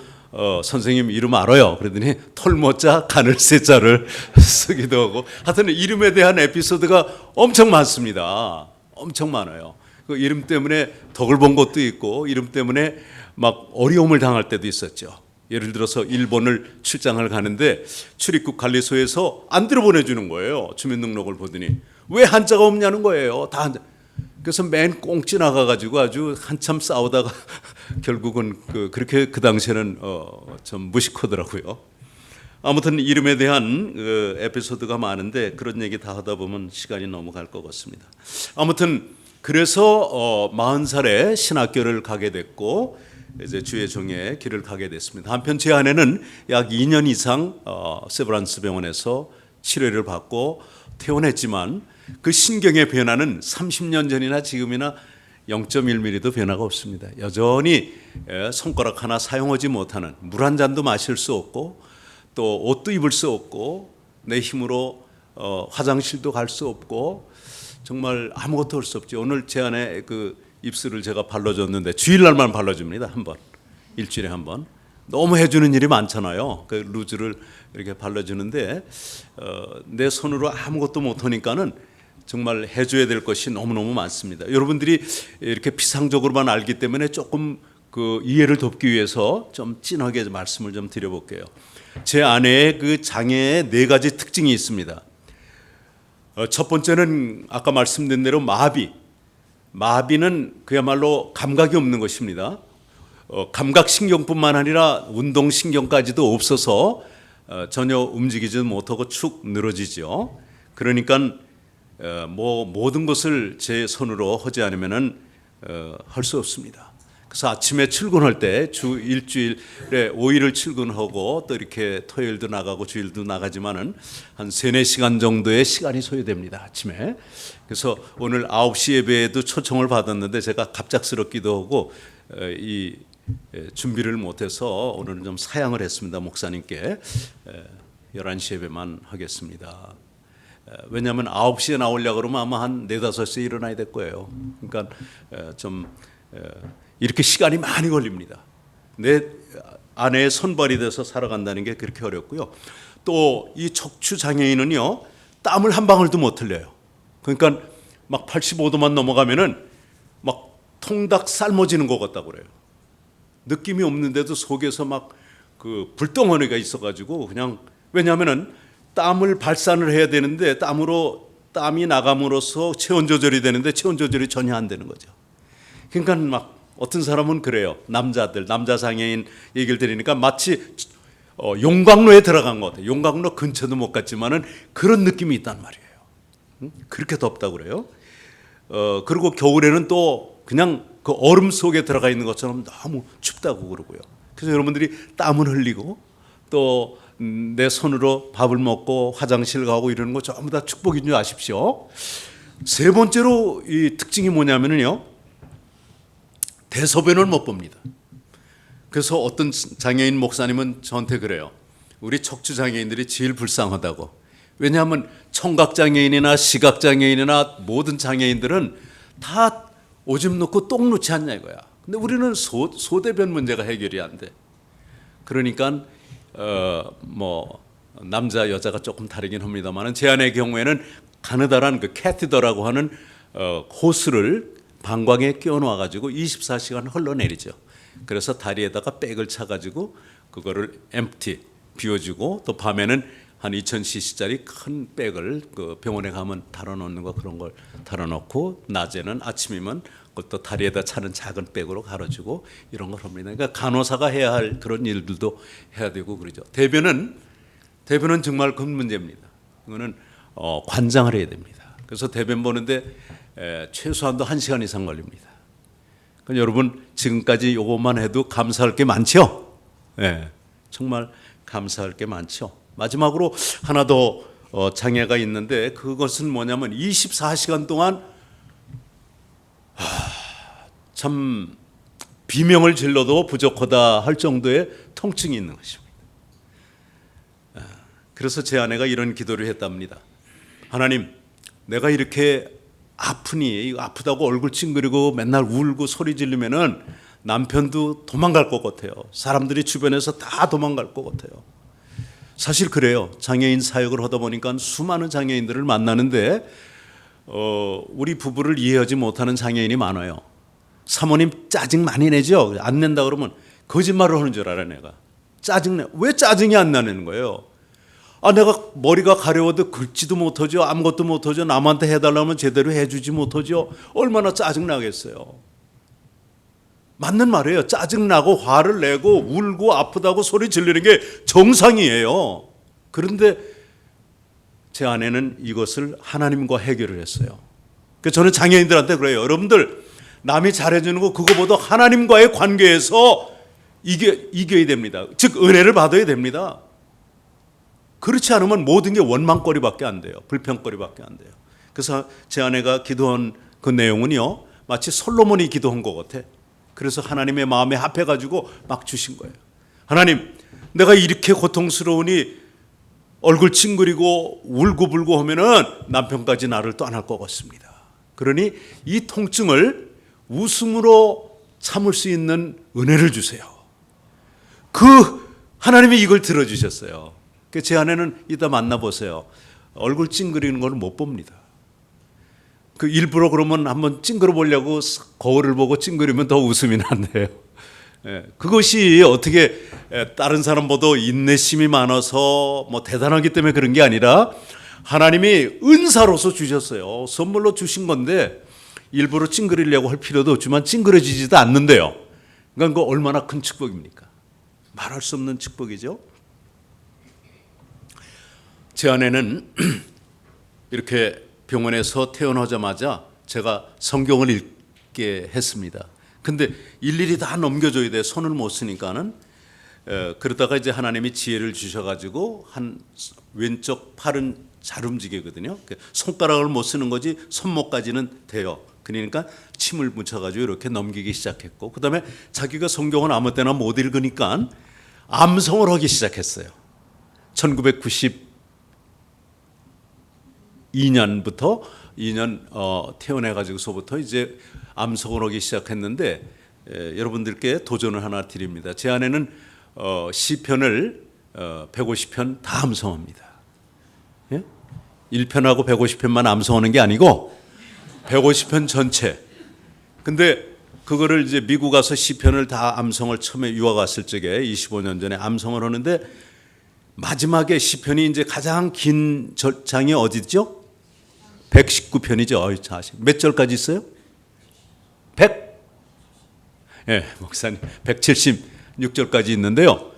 선생님 이름 알아요. 그러더니 털모자, 가늘세자를 쓰기도 하고 하여튼 이름에 대한 에피소드가 엄청 많습니다. 엄청 많아요. 그 이름 때문에 덕을 본 것도 있고 이름 때문에 막 어려움을 당할 때도 있었죠. 예를 들어서 일본을 출장을 가는데 출입국 관리소에서 안 들어보내주는 거예요. 주민등록을 보더니 왜 한자가 없냐는 거예요. 다 한자. 그래서 맨 꽁지 나가가지고 아주 한참 싸우다가 결국은 그렇게 그 당시에는 좀 무식하더라고요. 아무튼 이름에 대한 에피소드가 많은데 그런 얘기 다 하다 보면 시간이 넘어갈 것 같습니다. 아무튼 그래서 40살에 신학교를 가게 됐고 이제 주의 종의 길을 가게 됐습니다. 한편 제 아내는 약 2년 이상 세브란스 병원에서 치료를 받고 퇴원했지만 그 신경의 변화는 30년 전이나 지금이나 0.1mm도 변화가 없습니다. 여전히 손가락 하나 사용하지 못하는, 물 한 잔도 마실 수 없고 또 옷도 입을 수 없고 내 힘으로 화장실도 갈 수 없고 정말 아무것도 할 수 없죠. 오늘 제 아내 그 입술을 제가 발라줬는데 주일날만 발라줍니다. 한 번, 일주일에 한 번. 너무 해주는 일이 많잖아요. 그 루즈를 이렇게 발라주는데 내 손으로 아무것도 못하니까는 정말 해줘야 될 것이 너무너무 많습니다. 여러분들이 이렇게 피상적으로만 알기 때문에 조금 그 이해를 돕기 위해서 좀 진하게 말씀을 좀 드려볼게요. 제 아내의 그 장애의 4가지 특징이 있습니다. 첫 번째는 아까 말씀드린 대로 마비. 마비는 그야말로 감각이 없는 것입니다. 감각신경뿐만 아니라 운동신경까지도 없어서 전혀 움직이지 못하고 축 늘어지죠. 그러니까 뭐 모든 것을 제 손으로 하지 않으면은 할 수 없습니다. 그래서 아침에 출근할 때 주 일주일에 5일을 출근하고 또 이렇게 토요일도 나가고 주일도 나가지만은 한 3-4시간 정도의 시간이 소요됩니다. 아침에. 그래서 오늘 9시 예배에도 초청을 받았는데 제가 갑작스럽기도 하고 이 준비를 못해서 오늘은 좀 사양을 했습니다. 목사님께 11시 예배만 하겠습니다. 왜냐하면 9시에 나오려고 그러면 아마 한 4-5시에 일어나야 될 거예요. 그러니까 좀 이렇게 시간이 많이 걸립니다. 내 아내의 손발이 돼서 살아간다는 게 그렇게 어렵고요. 또 이 척추 장애인은요, 땀을 한 방울도 못 흘려요. 그러니까 막 85도만 넘어가면은 막 통닭 삶아지는 것 같다고 그래요. 느낌이 없는데도 속에서 막 그 불덩어리가 있어가지고 그냥, 왜냐하면은 땀을 발산을 해야 되는데 땀이 나감으로써 체온 조절이 되는데 체온 조절이 전혀 안 되는 거죠. 그러니까 막 어떤 사람은 그래요. 남자 장애인 얘기를 들으니까 마치 용광로에 들어간 것 같아요. 용광로 근처도 못 갔지만은 그런 느낌이 있단 말이에요. 그렇게 덥다고 그래요. 그리고 겨울에는 또 그냥 그 얼음 속에 들어가 있는 것처럼 너무 춥다고 그러고요. 그래서 여러분들이 땀을 흘리고 또 내 손으로 밥을 먹고 화장실 가고 이러는 거 전부 다 축복인 줄 아십시오. 세 번째로 이 특징이 뭐냐면요, 대소변을 못 봅니다. 그래서 어떤 장애인 목사님은 저한테 그래요. 우리 척추 장애인들이 제일 불쌍하다고. 왜냐하면 청각 장애인이나 시각 장애인이나 모든 장애인들은 다 오줌 넣고 똥 넣지 않냐 이거야. 근데 우리는 소대변 문제가 해결이 안 돼. 그러니까 뭐 남자 여자가 조금 다르긴 합니다만은 제 아내의 경우에는 가느다란 그 캐티더라고 하는 호스를 방광에 끼워놓아 가지고 24시간 흘러내리죠. 그래서 다리에다가 백을 차가지고 그거를 엠프티 비워주고 또 밤에는 한 2000cc짜리 큰 백을 그 병원에 가면 달아놓는 거 그런 걸 달아놓고 낮에는 아침이면 그것도 다리에다 차는 작은 백으로 갈아주고 이런 걸 합니다. 그러니까 간호사가 해야 할 그런 일들도 해야 되고 그러죠. 대변은 정말 큰 문제입니다. 이거는 관장을 해야 됩니다. 그래서 대변 보는데 최소한도 1시간 이상 걸립니다. 그러니까 여러분 지금까지 이것만 해도 감사할 게 많죠. 정말 감사할 게 많죠. 마지막으로 하나 더 장애가 있는데 그것은 뭐냐면 24시간 동안 참 비명을 질러도 부족하다 할 정도의 통증이 있는 것입니다. 그래서 제 아내가 이런 기도를 했답니다. 하나님, 내가 이렇게 아프니 아프다고 얼굴 찡그리고 맨날 울고 소리 지르면은 남편도 도망갈 것 같아요. 사람들이 주변에서 다 도망갈 것 같아요. 사실 그래요. 장애인 사역을 하다 보니까 수많은 장애인들을 만나는데 우리 부부를 이해하지 못하는 장애인이 많아요. 사모님 짜증 많이 내죠? 안 낸다 그러면 거짓말을 하는 줄 알아 내가. 짜증내. 왜 짜증이 안 나는 거예요? 내가 머리가 가려워도 긁지도 못하죠. 아무것도 못하죠. 남한테 해달라면 제대로 해주지 못하죠. 얼마나 짜증나겠어요. 맞는 말이에요. 짜증나고 화를 내고 울고 아프다고 소리 지르는 게 정상이에요. 그런데 제 아내는 이것을 하나님과 해결을 했어요. 그래서 저는 장애인들한테 그래요. 여러분들 남이 잘해주는 거 그거보다 하나님과의 관계에서 이겨야 됩니다. 즉 은혜를 받아야 됩니다. 그렇지 않으면 모든 게 원망거리밖에 안 돼요. 불평거리밖에 안 돼요. 그래서 제 아내가 기도한 그 내용은요, 마치 솔로몬이 기도한 것 같아. 그래서 하나님의 마음에 합해가지고 막 주신 거예요. 하나님, 내가 이렇게 고통스러우니 얼굴 찡그리고 울고불고 하면은 남편까지 나를 떠날 것 같습니다. 그러니 이 통증을 웃음으로 참을 수 있는 은혜를 주세요. 하나님이 이걸 들어주셨어요. 제 아내는 이따 만나보세요. 얼굴 찡그리는 걸 못 봅니다. 일부러 그러면 한번 찡그려 보려고 거울을 보고 찡그리면 더 웃음이 난대요. 그것이 어떻게 다른 사람보다 인내심이 많아서 뭐 대단하기 때문에 그런 게 아니라 하나님이 은사로서 주셨어요. 선물로 주신 건데 일부러 찡그리려고 할 필요도 없지만 찡그려지지도 않는데요. 그러니까 그 얼마나 큰 축복입니까? 말할 수 없는 축복이죠. 제 아내는 이렇게 병원에서 퇴원하자마자 제가 성경을 읽게 했습니다. 근데 일일이 다 넘겨줘야 돼. 손을 못 쓰니까는. 그러다가 이제 하나님이 지혜를 주셔가지고 한 왼쪽 팔은 잘 움직이거든요. 손가락을 못 쓰는 거지 손목까지는 돼요. 그러니까 침을 묻혀가지고 이렇게 넘기기 시작했고, 그 다음에 자기가 성경을 아무 때나 못 읽으니까 암송을 하기 시작했어요. 1992년부터 2년 태어나가지고서부터 이제 암송을 하기 시작했는데, 여러분들께 도전을 하나 드립니다. 제 아내는 시편을 150편 다 암송합니다. 예? 1편하고 150편만 암송하는 게 아니고 150편 전체. 근데 그거를 이제 미국 가서 시편을 다 암송을 처음에 유학 갔을 적에 25년 전에 암송을 하는데, 마지막에 시편이 이제 가장 긴 장이 어디죠? 119편이죠. 몇 절까지 있어요? 100? 예, 목사님 176절까지 있는데요.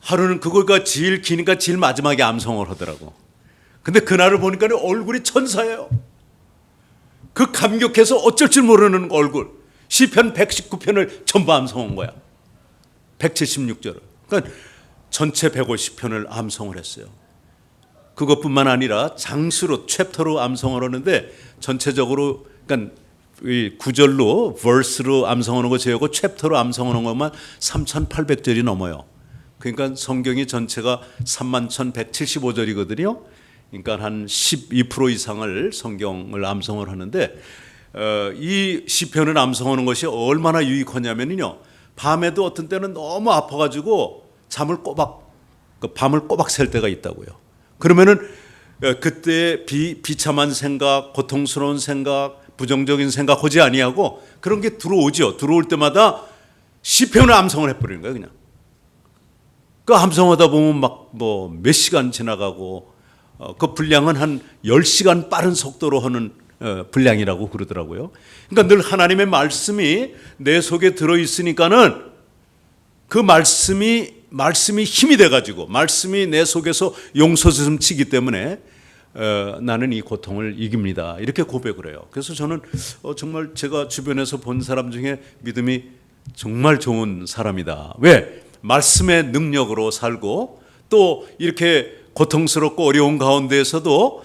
하루는 그거가 제일 기니까 제일 마지막에 암송을 하더라고. 근데 그날을 보니까 얼굴이 천사예요. 그 감격해서 어쩔 줄 모르는 얼굴. 시편 119편을 전부 암송한 거야. 176절을. 그러니까 전체 150편을 암송을 했어요. 그것뿐만 아니라 장수로 챕터로 암송을 하는데, 전체적으로 그러니까 구절로 verse로 암송하는 거 제외하고 챕터로 암송하는 것만 3,800절이 넘어요. 그러니까 성경이 전체가 31,175절이거든요. 그러니까 한 12% 이상을 성경을 암송을 하는데, 이 시편을 암송하는 것이 얼마나 유익하냐면요, 밤에도 어떤 때는 너무 아파가지고 밤을 꼬박 샐 때가 있다고요. 그러면은 그때 비참한 생각, 고통스러운 생각, 부정적인 생각 하지 아니하고 그런 게 들어오죠. 들어올 때마다 시편을 암송을 해버리는 거예요, 그냥. 그 암송하다 보면 막 뭐 몇 시간 지나가고, 그 분량은 한 10시간 빠른 속도로 하는 분량이라고 그러더라고요. 그러니까 늘 하나님의 말씀이 내 속에 들어있으니까는 그 말씀이 힘이 돼가지고, 말씀이 내 속에서 용서스름 치기 때문에 나는 이 고통을 이깁니다. 이렇게 고백을 해요. 그래서 저는 정말 제가 주변에서 본 사람 중에 믿음이 정말 좋은 사람이다. 왜? 말씀의 능력으로 살고, 또 이렇게 고통스럽고 어려운 가운데에서도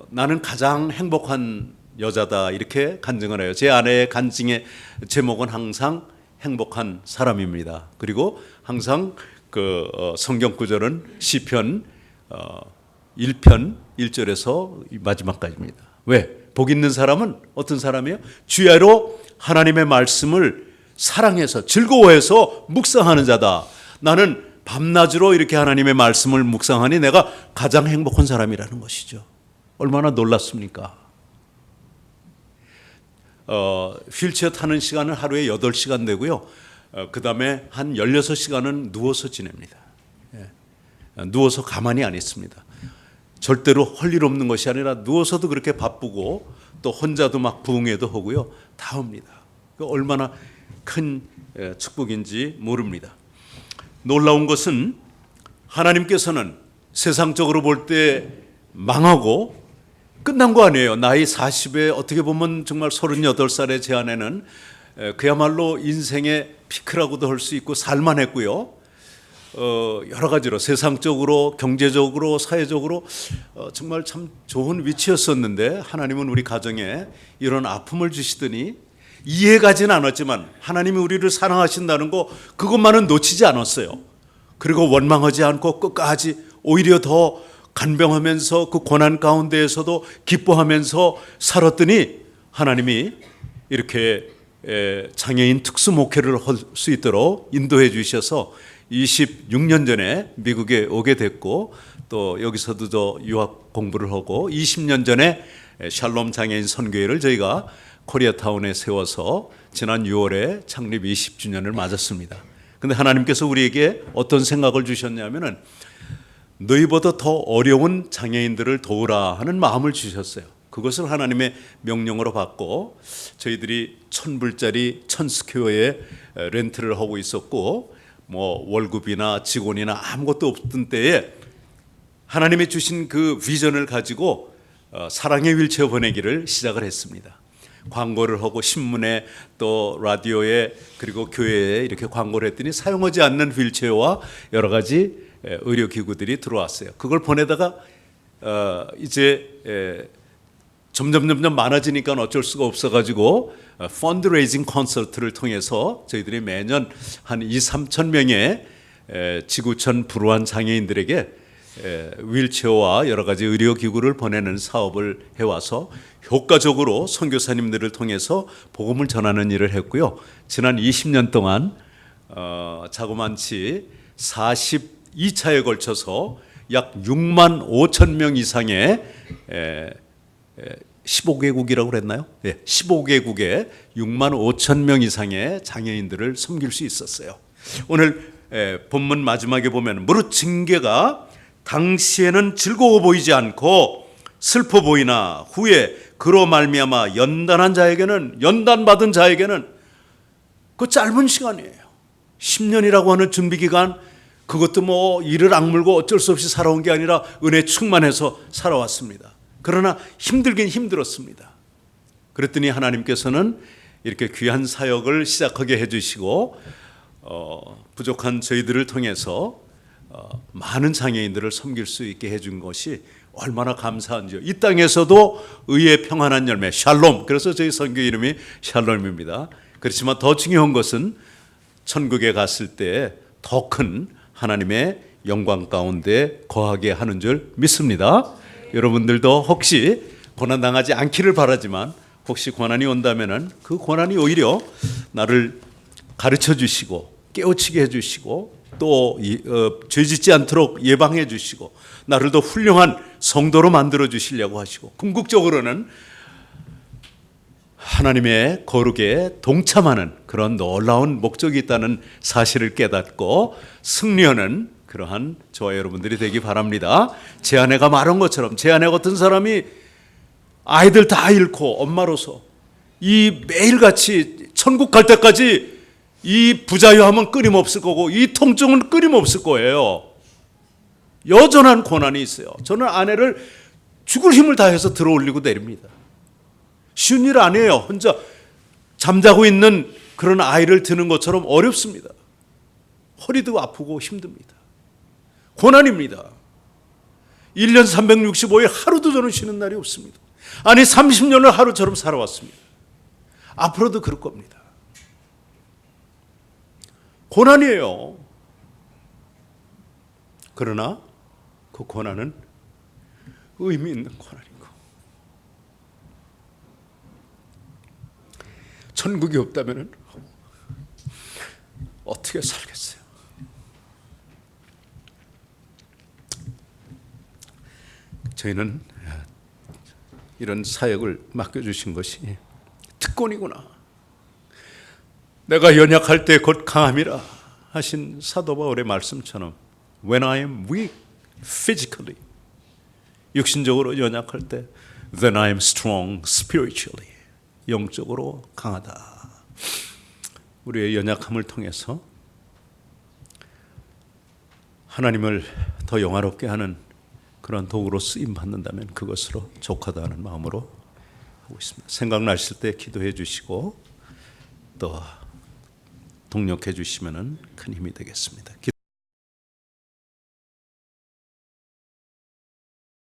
나는 가장 행복한 여자다, 이렇게 간증을 해요. 제 아내의 간증의 제목은 항상 행복한 사람입니다. 그리고 항상 그 성경 구절은 시편 1편 1절에서 마지막까지입니다. 왜? 복 있는 사람은 어떤 사람이에요? 주야로 하나님의 말씀을 사랑해서 즐거워해서 묵상하는 자다. 나는 밤낮으로 이렇게 하나님의 말씀을 묵상하니 내가 가장 행복한 사람이라는 것이죠. 얼마나 놀랐습니까? 휠체어 타는 시간은 하루에 8시간 되고요. 그 다음에 한 16시간은 누워서 지냅니다. 누워서 가만히 안 있습니다. 절대로 할 일 없는 것이 아니라 누워서도 그렇게 바쁘고, 또 혼자도 막 부흥회도 하고요. 다 합니다. 얼마나 큰 축복인지 모릅니다. 놀라운 것은 하나님께서는 세상적으로 볼 때 망하고 끝난 거 아니에요. 나이 40에 어떻게 보면 정말 38살의 제 아내는 그야말로 인생의 피크라고도 할 수 있고 살만했고요. 여러 가지로 세상적으로, 경제적으로, 사회적으로 정말 참 좋은 위치였었는데 하나님은 우리 가정에 이런 아픔을 주시더니 이해가지는 않았지만 하나님이 우리를 사랑하신다는 거 그것만은 놓치지 않았어요. 그리고 원망하지 않고 끝까지 오히려 더 간병하면서 그 고난 가운데에서도 기뻐하면서 살았더니 하나님이 이렇게 장애인 특수 목회를 할 수 있도록 인도해 주셔서 26년 전에 미국에 오게 됐고 또 여기서도 저 유학 공부를 하고 20년 전에 샬롬 장애인 선교회를 저희가 코리아타운에 세워서 지난 6월에 창립 20주년을 맞았습니다. 근데 하나님께서 우리에게 어떤 생각을 주셨냐면은 너희보다 더 어려운 장애인들을 도우라 하는 마음을 주셨어요. 그것을 하나님의 명령으로 받고 저희들이 1,000불짜리 1,000스퀘어에 렌트를 하고 있었고 뭐 월급이나 직원이나 아무것도 없던 때에 하나님이 주신 그 비전을 가지고 사랑의 휠체어 보내기를 시작을 했습니다. 광고를 하고 신문에 또 라디오에 그리고 교회에 이렇게 광고를 했더니 사용하지 않는 휠체어와 여러 가지 의료기구들이 들어왔어요. 그걸 보내다가 이제 점점 많아지니까 어쩔 수가 없어가지고 펀드레이징 콘서트를 통해서 저희들이 매년 한 2-3천 명의 지구촌 불우한 장애인들에게 휠체어와 여러 가지 의료기구를 보내는 사업을 해와서 효과적으로 선교사님들을 통해서 복음을 전하는 일을 했고요. 지난 20년 동안 자그만치 42차에 걸쳐서 약 6만 5천 명 이상의 15개국이라고 그랬나요? 네, 15개국에 6만 5천 명 이상의 장애인들을 섬길 수 있었어요. 오늘 본문 마지막에 보면 무릇 징계가 당시에는 즐거워 보이지 않고 슬퍼 보이나 후에 그로 말미암아 연단받은 자에게는 그 짧은 시간이에요. 10년이라고 하는 준비 기간, 그것도 뭐 이를 악물고 어쩔 수 없이 살아온 게 아니라 은혜 충만해서 살아왔습니다. 그러나 힘들긴 힘들었습니다. 그랬더니 하나님께서는 이렇게 귀한 사역을 시작하게 해주시고 부족한 저희들을 통해서 많은 장애인들을 섬길 수 있게 해준 것이 얼마나 감사한지요. 이 땅에서도 의의 평안한 열매 샬롬, 그래서 저희 선교 이름이 샬롬입니다. 그렇지만 더 중요한 것은 천국에 갔을 때 더 큰 하나님의 영광 가운데 거하게 하는 줄 믿습니다. 여러분들도 혹시 고난당하지 않기를 바라지만 혹시 고난이 온다면은 그 고난이 오히려 나를 가르쳐 주시고 깨우치게 해 주시고 또 죄짓지 않도록 예방해 주시고 나를 더 훌륭한 성도로 만들어 주시려고 하시고 궁극적으로는 하나님의 거룩에 동참하는 그런 놀라운 목적이 있다는 사실을 깨닫고 승리하는 그러한 저와 여러분들이 되기 바랍니다. 제 아내가 말한 것처럼 제 아내 같은 사람이 아이들 다 잃고 엄마로서 이 매일같이 천국 갈 때까지 이 부자유함은 끊임없을 거고 이 통증은 끊임없을 거예요. 여전한 고난이 있어요. 저는 아내를 죽을 힘을 다해서 들어올리고 내립니다. 쉬운 일 아니에요. 혼자 잠자고 있는 그런 아이를 드는 것처럼 어렵습니다. 허리도 아프고 힘듭니다. 고난입니다. 1년 365일 하루도 저는 쉬는 날이 없습니다. 아니 30년을 하루처럼 살아왔습니다. 앞으로도 그럴 겁니다. 고난이에요. 그러나 그 고난은 의미 있는 고난이고 천국이 없다면 어떻게 살겠어요? 저희는 이런 사역을 맡겨주신 것이 특권이구나. 내가 연약할 때 곧 강함이라 하신 사도 바울의 말씀처럼 When I am weak physically, 육신적으로 연약할 때 Then I am strong spiritually, 영적으로 강하다. 우리의 연약함을 통해서 하나님을 더 영화롭게 하는 그런 도구로 쓰임 받는다면 그것으로 족하다는 마음으로 하고 있습니다. 생각나실 때 기도해 주시고 또 동력해 주시면 큰 힘이 되겠습니다.